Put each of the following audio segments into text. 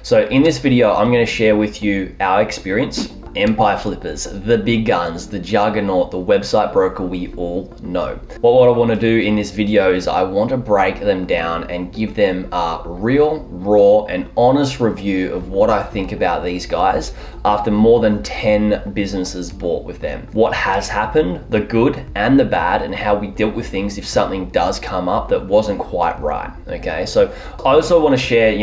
So in this video, I'm going to share with you our experience, empire flippers, the big guns, the juggernaut, the website broker we all know. What I want to do in this video is I want to break them down and give them a real, raw, and honest review of what I think about these guys after more than 10 businesses bought with them. What has happened, the good and the bad, and how we dealt with things if something does come up that wasn't quite right, okay? So I also want to share,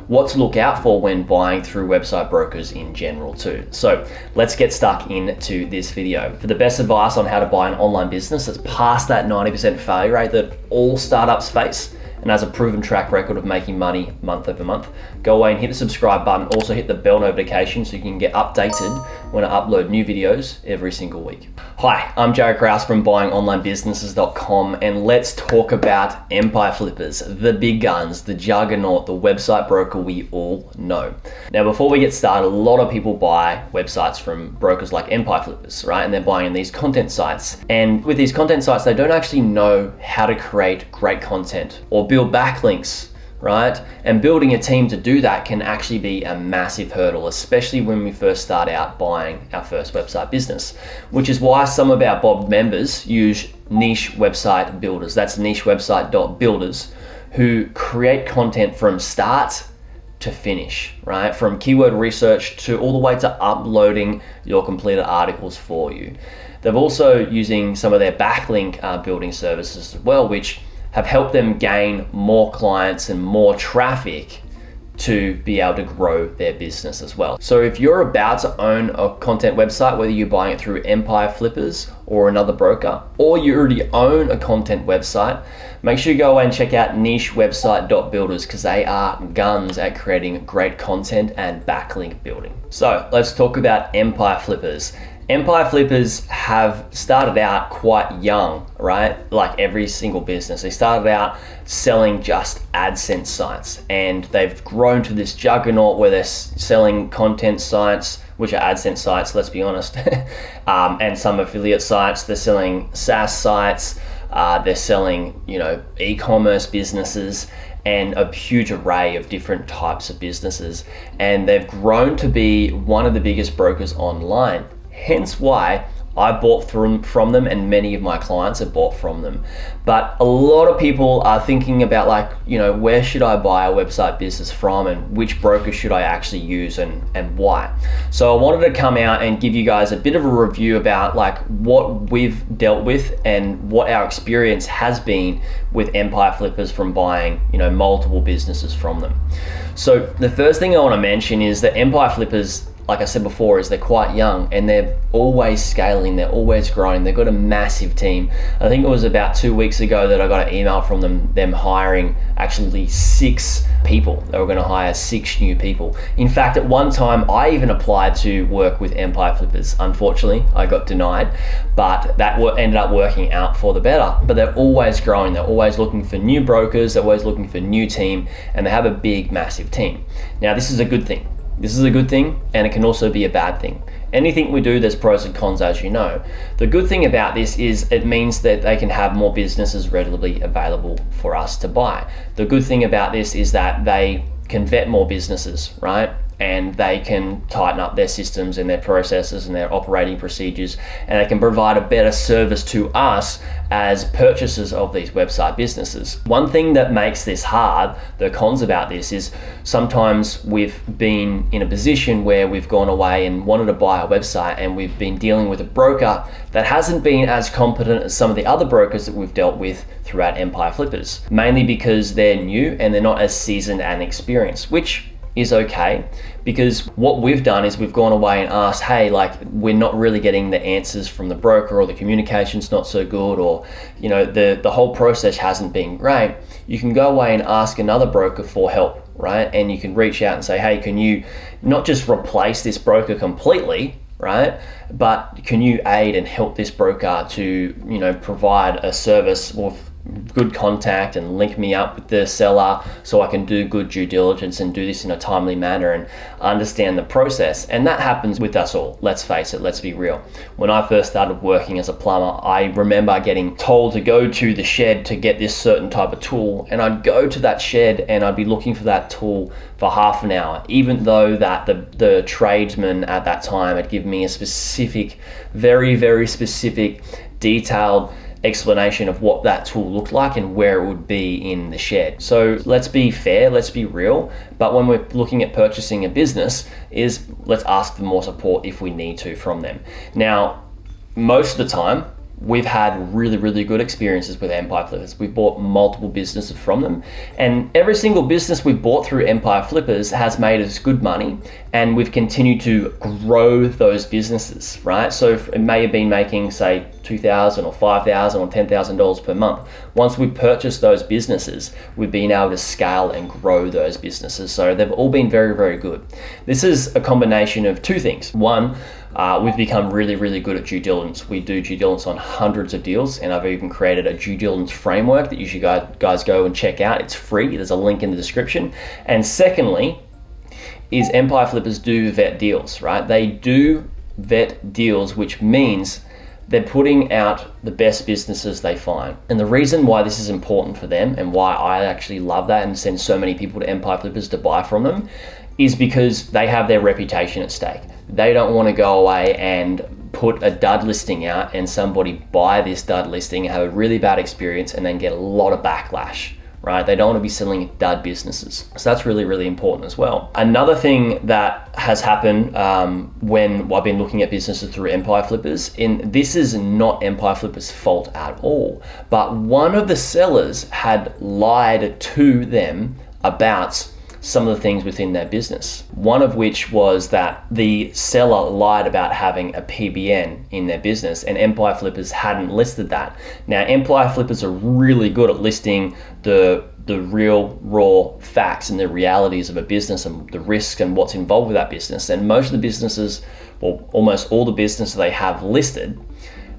what to look out for when buying through website brokers in general too. So let's get stuck into this video. For the best advice on how to buy an online business that's past that 90% failure rate that all startups face and has a proven track record of making money month over month, go away and hit the subscribe button. Also hit the bell notification so you can get updated when I upload new videos every single week. Hi, I'm Jared Kraus from buyingonlinebusinesses.com, and let's talk about empire flippers, the big guns, the juggernaut, the website broker we all know. Now, before we get started, a lot of people buy websites from brokers like empire flippers, right? And they're buying in these content sites. And with these content sites, they don't actually know how to create great content or build backlinks, right? And building a team to do that can actually be a massive hurdle, especially when we first start out buying our first website business, which is why some of our Bob members use niche website builders. That's nichewebsite.builders, who create content from start to finish, right? From keyword research to all the way to uploading your completed articles for you. They're also using some of their backlink building services as well, which have helped them gain more clients and more traffic to be able to grow their business as well. So if you're about to own a content website, whether you're buying it through empire flippers or another broker, or you already own a content website, make sure you go away and check out nichewebsite.builders, because they are guns at creating great content and backlink building. So let's talk about empire flippers. Empire flippers have started out quite young, right? Like every single business. They started out selling just AdSense sites, and they've grown to this juggernaut where they're selling content sites, which are AdSense sites, let's be honest, and some affiliate sites. They're selling SaaS sites, they're selling, e-commerce businesses, and a huge array of different types of businesses. And they've grown to be one of the biggest brokers online. Hence why I bought from them, and many of my clients have bought from them. But a lot of people are thinking about where should I buy a website business from, and which broker should I actually use, and why? So I wanted to come out and give you guys a bit of a review about what we've dealt with and what our experience has been with empire flippers from buying multiple businesses from them. So the first thing I want to mention is that empire flippers, like I said before, is they're quite young and they're always scaling, they're always growing. They've got a massive team. I think it was about 2 weeks ago that I got an email from them hiring actually 6 people. They were going to hire 6 new people. In fact, at one time, I even applied to work with empire flippers. Unfortunately, I got denied, but that ended up working out for the better. But they're always growing. They're always looking for new brokers. They're always looking for new team, and they have a big, massive team. Now, this is a good thing. This is a good thing, and it can also be a bad thing. Anything we do, there's pros and cons, as you know. The good thing about this is it means that they can have more businesses readily available for us to buy. The good thing about this is that they can vet more businesses, right? And they can tighten up their systems and their processes and their operating procedures, and they can provide a better service to us as purchasers of these website businesses. One thing that makes this hard, the cons about this, is sometimes we've been in a position where we've gone away and wanted to buy a website, and we've been dealing with a broker that hasn't been as competent as some of the other brokers that we've dealt with throughout empire flippers, mainly because they're new and they're not as seasoned and experienced, which is okay, because what we've done is we've gone away and asked, hey, we're not really getting the answers from the broker, or the communication's not so good, or the whole process hasn't been great. You can go away and ask another broker for help, right? And you can reach out and say, hey, can you not just replace this broker completely, right? But can you aid and help this broker to, provide a service or good contact and link me up with the seller so I can do good due diligence and do this in a timely manner and understand the process. And that happens with us all. Let's face it, let's be real. When I first started working as a plumber, I remember getting told to go to the shed to get this certain type of tool, and I'd go to that shed and I'd be looking for that tool for half an hour, even though that the tradesman at that time had given me a specific, very, very specific, detailed explanation of what that tool looked like and where it would be in the shed. So let's be fair, let's be real, but when we're looking at purchasing a business, let's ask for more support if we need to from them. Now, most of the time, we've had really, really good experiences with Empire Flippers. We've bought multiple businesses from them, and every single business we've bought through Empire Flippers has made us good money, and we've continued to grow those businesses, right? So it may have been making, say, $2,000 or $5,000 or $10,000 per month. Once we purchased those businesses, we've been able to scale and grow those businesses. So they've all been very, very good. This is a combination of two things. One, we've become really, really good at due diligence. We do due diligence on hundreds of deals, and I've even created a due diligence framework that you should guys go and check out. It's free. There's a link in the description. And secondly, is Empire Flippers do vet deals, right? They do vet deals, which means they're putting out the best businesses they find. And the reason why this is important for them and why I actually love that and send so many people to Empire Flippers to buy from them is because they have their reputation at stake. They don't want to go away and put a dud listing out and somebody buy this dud listing, have a really bad experience, and then get a lot of backlash, right? They don't want to be selling dud businesses. So that's really, really important as well. Another thing that has happened when I've been looking at businesses through Empire Flippers, and this is not Empire Flippers' fault at all, but one of the sellers had lied to them about some of the things within their business. One of which was that the seller lied about having a PBN in their business, and Empire Flippers hadn't listed that. Now, Empire Flippers are really good at listing the real raw facts and the realities of a business and the risks and what's involved with that business. And most of the businesses, well, almost all the businesses they have listed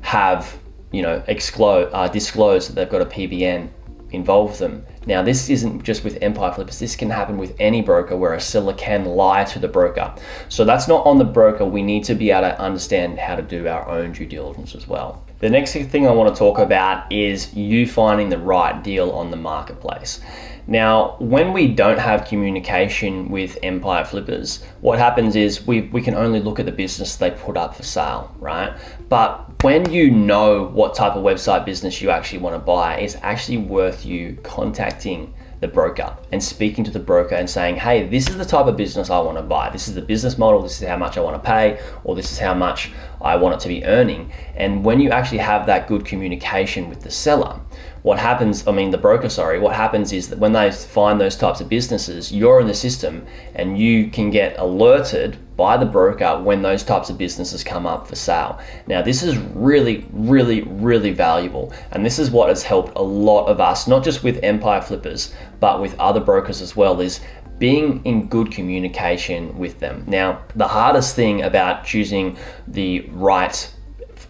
have, disclosed that they've got a PBN involve them. Now, this isn't just with Empire Flippers. This can happen with any broker where a seller can lie to the broker. So that's not on the broker. We need to be able to understand how to do our own due diligence as well. The next thing I want to talk about is you finding the right deal on the marketplace. Now, when we don't have communication with Empire Flippers, what happens is we can only look at the business they put up for sale, right? But when you know what type of website business you actually want to buy, it's actually worth you contacting the broker and speaking to the broker and saying, hey, this is the type of business I want to buy. This is the business model. This is how much I want to pay, or this is how much I want it to be earning. And when you actually have that good communication with the seller, what happens is that when they find those types of businesses, you're in the system and you can get alerted by the broker when those types of businesses come up for sale. Now, this is really, really, really valuable. And this is what has helped a lot of us, not just with Empire Flippers, but with other brokers as well, is being in good communication with them. Now, the hardest thing about choosing the right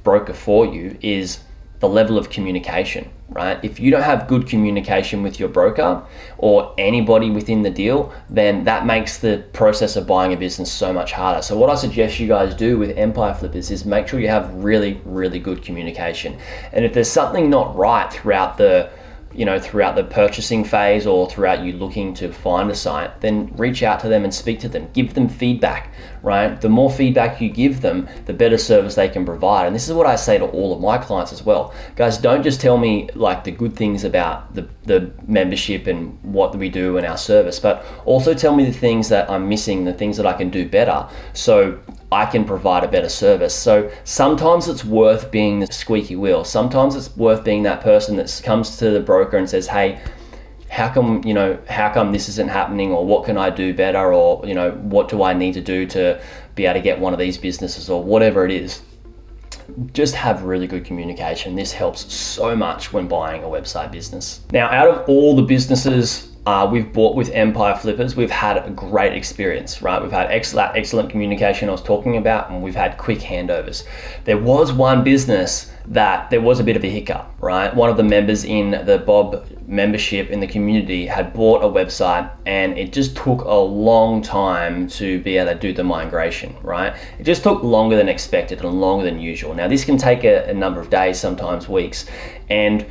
broker for you is the level of communication, right? If you don't have good communication with your broker or anybody within the deal, then that makes the process of buying a business so much harder. So what I suggest you guys do with Empire Flippers is make sure you have really, really good communication. And if there's something not right throughout the purchasing phase or throughout you looking to find a site, then reach out to them and speak to them. Give them feedback, right? The more feedback you give them, the better service they can provide. And this is what I say to all of my clients as well. Guys, don't just tell me like the good things about the membership and what we do and our service, but also tell me the things that I'm missing, the things that I can do better, so I can provide a better service. So sometimes it's worth being the squeaky wheel. Sometimes it's worth being that person that comes to the broker and says, hey, how come this isn't happening, or what can I do better, or what do I need to do to be able to get one of these businesses, or whatever it is. Just have really good communication. This helps so much when buying a website business. Now, out of all the businesses we've bought with Empire Flippers, we've had a great experience, right? We've had excellent communication I was talking about, and we've had quick handovers. There was one business that there was a bit of a hiccup, right? One of the members in the Bob membership in the community had bought a website, and it just took a long time to be able to do the migration, right? It just took longer than expected and longer than usual. Now this can take a number of days, sometimes weeks, and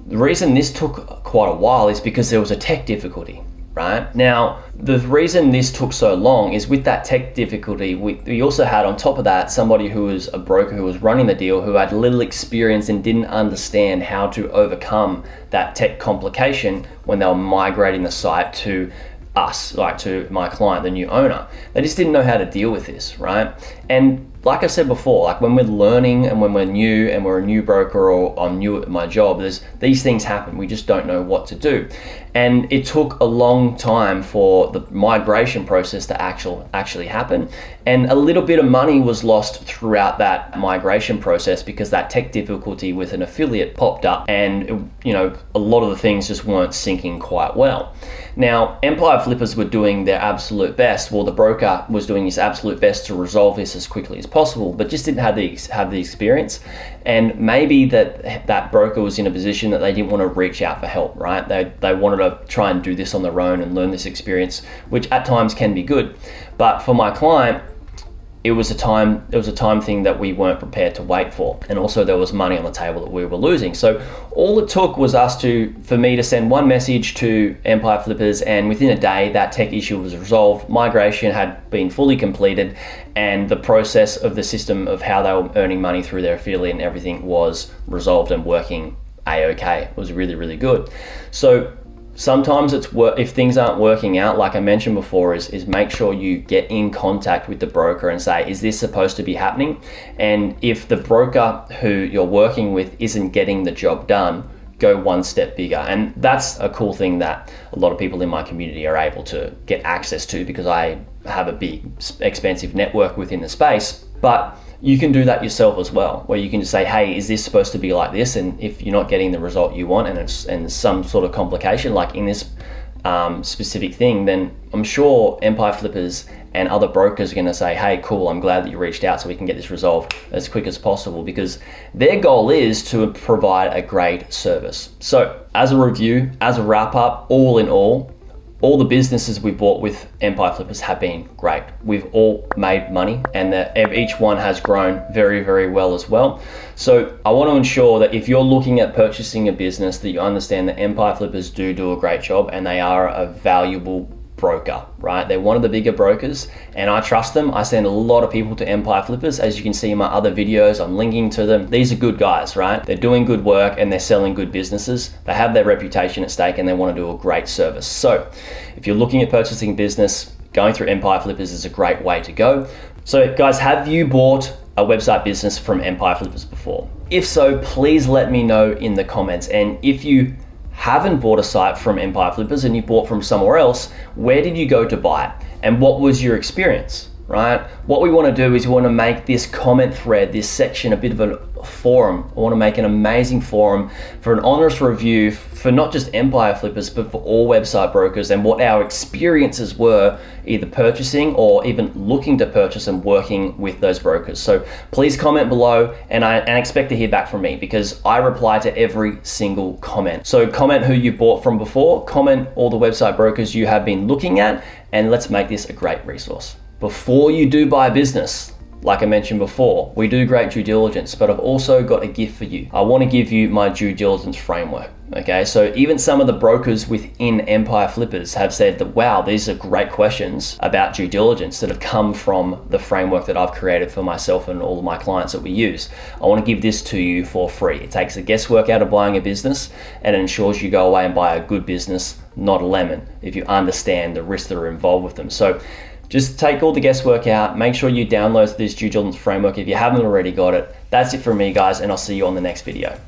the reason this took quite a while is because there was a tech difficulty, right? Now, the reason this took so long is with that tech difficulty, we also had on top of that somebody who was a broker who was running the deal, who had little experience and didn't understand how to overcome that tech complication when they were migrating the site to us, like to my client, the new owner. They just didn't know how to deal with this, right? And like I said before, like when we're learning and when we're new and we're a new broker or I'm new at my job, these things happen. We just don't know what to do. And it took a long time for the migration process to actually happen. And a little bit of money was lost throughout that migration process because that tech difficulty with an affiliate popped up, and a lot of the things just weren't syncing quite well. Now, Empire Flippers were doing their absolute best. Well, the broker was doing his absolute best to resolve this as quickly as possible, but just didn't have the experience. And maybe that broker was in a position that they didn't want to reach out for help, right? They wanted to try and do this on their own and learn this experience, which at times can be good. But for my client, it was a time thing that we weren't prepared to wait for. And also there was money on the table that we were losing. So all it took was for me to send one message to Empire Flippers, and within a day that tech issue was resolved. Migration had been fully completed, and the process of the system of how they were earning money through their affiliate and everything was resolved and working a-okay. It was really, really good. So sometimes if things aren't working out, like I mentioned before, is make sure you get in contact with the broker and say, is this supposed to be happening? And if the broker who you're working with isn't getting the job done, go one step bigger. And that's a cool thing that a lot of people in my community are able to get access to, because I have a big, expensive network within the space. But you can do that yourself as well, where you can just say, hey, is this supposed to be like this? And if you're not getting the result you want, and some sort of complication, like in this specific thing, then I'm sure Empire Flippers and other brokers are gonna say, hey, cool, I'm glad that you reached out so we can get this resolved as quick as possible, because their goal is to provide a great service. So as a review, as a wrap up, all in all the businesses we bought with Empire Flippers have been great. We've all made money, and each one has grown very, very well as well. So I want to ensure that if you're looking at purchasing a business, that you understand that Empire Flippers do a great job, and they are a valuable broker, right? They're one of the bigger brokers, and I trust them. I send a lot of people to Empire Flippers. As you can see in my other videos, I'm linking to them. These are good guys, right? They're doing good work and they're selling good businesses. They have their reputation at stake, and they want to do a great service. So if you're looking at purchasing a business, going through Empire Flippers is a great way to go. So guys, have you bought a website business from Empire Flippers before? If so, please let me know in the comments. And if you haven't bought a site from Empire Flippers and you bought from somewhere else, where did you go to buy it? And what was your experience, right? What we want to do is we want to make this comment thread, this section, a bit of a forum. I want to make an amazing forum for an honest review for not just Empire Flippers, but for all website brokers, and what our experiences were either purchasing or even looking to purchase and working with those brokers. So please comment below, and I expect to hear back from me, because I reply to every single comment. So comment who you bought from before, comment all the website brokers you have been looking at, and let's make this a great resource. Before you do buy a business, like I mentioned before, we do great due diligence, but I've also got a gift for you. I want to give you my due diligence framework. Okay, so even some of the brokers within Empire Flippers have said that, wow, these are great questions about due diligence that have come from the framework that I've created for myself and all of my clients that we use. I want to give this to you for free. It takes the guesswork out of buying a business, and it ensures you go away and buy a good business, not a lemon, if you understand the risks that are involved with them. So just take all the guesswork out. Make sure you download this due diligence framework if you haven't already got it. That's it from me, guys, and I'll see you on the next video.